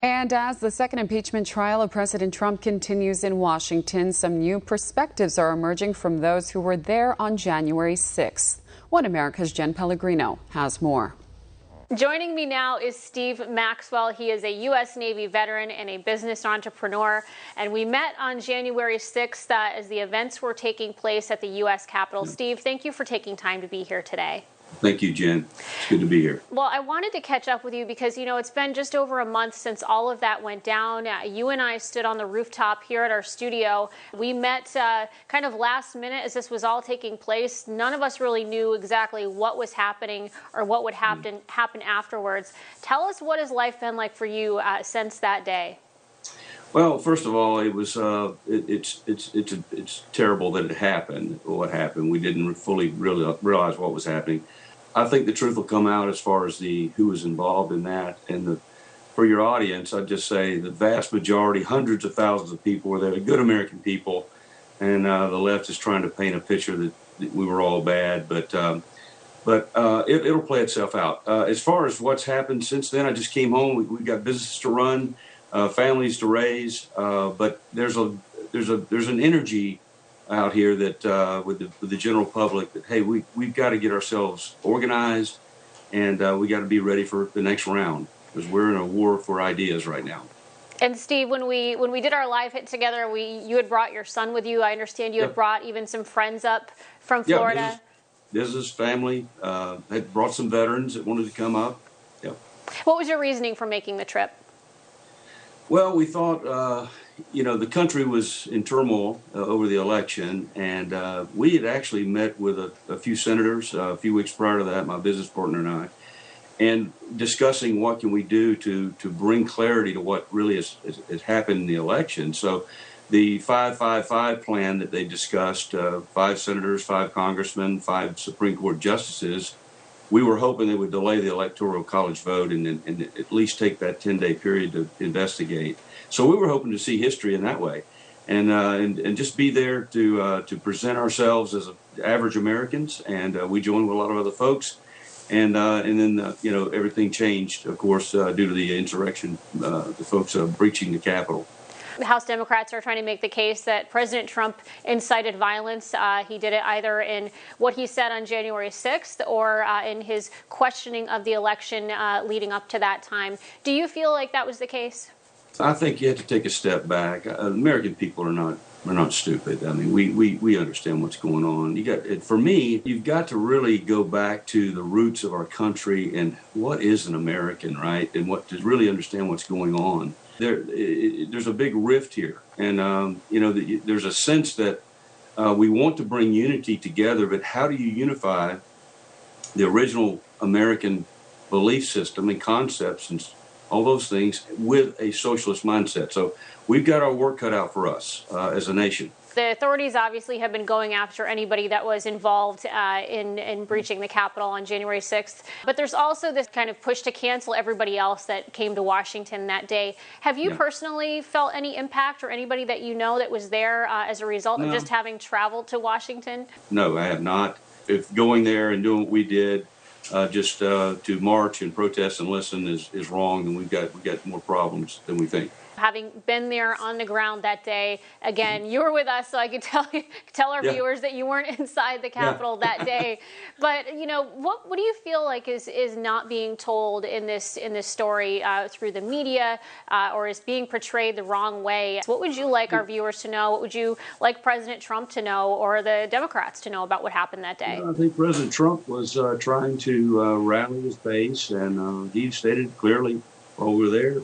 And as the second impeachment trial of President Trump continues in Washington, some new perspectives are emerging from those who were there on January 6th. OANN America's Jenn Pellegrino has more. Joining me now is Steve Maxwell. He is a U.S. Navy veteran and a business entrepreneur. And we met on January 6th as the events were taking place at the U.S. Capitol. Steve, thank you for taking time to be here today. Thank you, Jen. It's good to be here. Well, I wanted to catch up with you because, it's been just over a month since all of that went down. You and I stood on the rooftop here at our studio. We met kind of last minute as this was all taking place. None of us really knew exactly what was happening or what would happen afterwards. Tell us, what has life been like for you since that day? Well, first of all, it was it's terrible that it happened. What happened? We didn't fully realize what was happening. I think the truth will come out as far as who was involved in that. And for your audience, I'd just say the vast majority, hundreds of thousands of people were there, good American people, and the left is trying to paint a picture that we were all bad, but it'll play itself out. As far as what's happened since then, I just came home. We've got businesses to run, families to raise, but there's an energy out here that with the general public that, hey, we've got to get ourselves organized, and we got to be ready for the next round, because we're in a war for ideas right now. And Steve, when we did our live hit together, you had brought your son with you. I understand you had brought even some friends up from Florida. Yeah, business family, had brought some veterans that wanted to come up. Yeah. What was your reasoning for making the trip? Well, we thought, the country was in turmoil over the election, and we had actually met with a few senators a few weeks prior to that, my business partner and I, and discussing what can we do to bring clarity to what really has happened in the election. So the 5-5-5 plan that they discussed, 5 senators, 5 congressmen, 5 Supreme Court justices, we were hoping they would delay the Electoral College vote and at least take that 10-day period to investigate. So we were hoping to see history in that way, and just be there to present ourselves as average Americans. And we joined with a lot of other folks, and then everything changed, of course, due to the insurrection, the folks breaching the Capitol. House Democrats are trying to make the case that President Trump incited violence. He did it either in what he said on January 6th or in his questioning of the election leading up to that time. Do you feel like that was the case? I think you have to take a step back. American people are not stupid. I mean, we understand what's going on. For me, you've got to really go back to the roots of our country and what is an American, right? And to really understand what's going on. There's a big rift here, and there's a sense that we want to bring unity together, but how do you unify the original American belief system and concepts and all those things with a socialist mindset? So we've got our work cut out for us as a nation. The authorities obviously have been going after anybody that was involved in breaching the Capitol on January 6th. But there's also this kind of push to cancel everybody else that came to Washington that day. Have you personally felt any impact, or anybody that you know that was there as a result of just having traveled to Washington? No, I have not. If going there and doing what we did, just to march and protest and listen is wrong, then we've got more problems than we think. Having been there on the ground that day, again, you were with us, so I could tell our viewers that you weren't inside the Capitol that day. But what do you feel like is not being told in this story through the media, or is being portrayed the wrong way? What would you like our viewers to know? What would you like President Trump to know, or the Democrats to know about what happened that day? I think President Trump was trying to rally his base, and he stated clearly while we were there,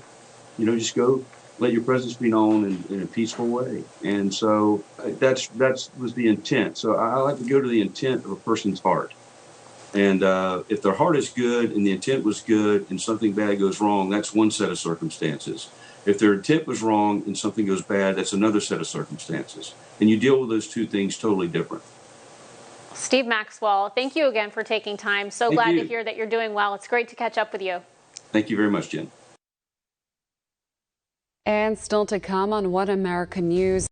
just go. Let your presence be known in a peaceful way. And so that was the intent. So I like to go to the intent of a person's heart. And if their heart is good and the intent was good and something bad goes wrong, that's one set of circumstances. If their intent was wrong and something goes bad, that's another set of circumstances. And you deal with those two things totally different. Steve Maxwell, thank you again for taking time. So glad to hear that you're doing well. It's great to catch up with you. Thank you very much, Jen. And still to come on OANN America News.